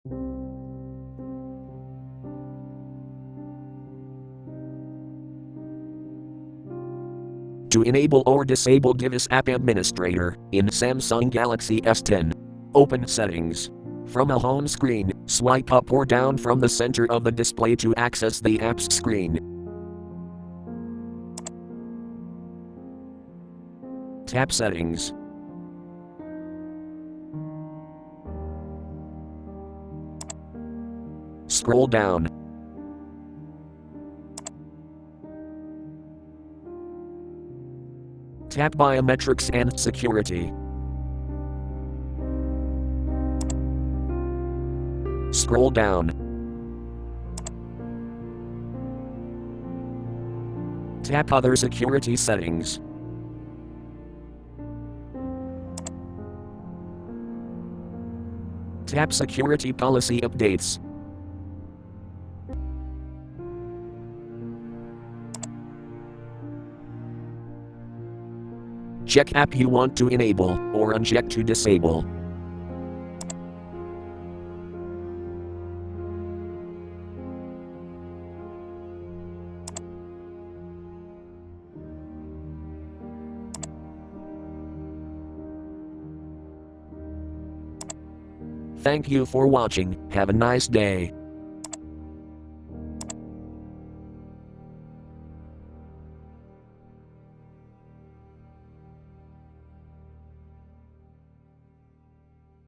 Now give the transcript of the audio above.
To enable or disable Device App Administrator in Samsung Galaxy S10. Open Settings. From a home screen, swipe up or down from the center of the display to access the apps screen. Tap Settings. Scroll down. Tap Biometrics and Security. Scroll down. Tap Other Security Settings. Tap Security Policy Updates. Check app you want to enable or uncheck to disable. Thank you for watching. Have a nice day.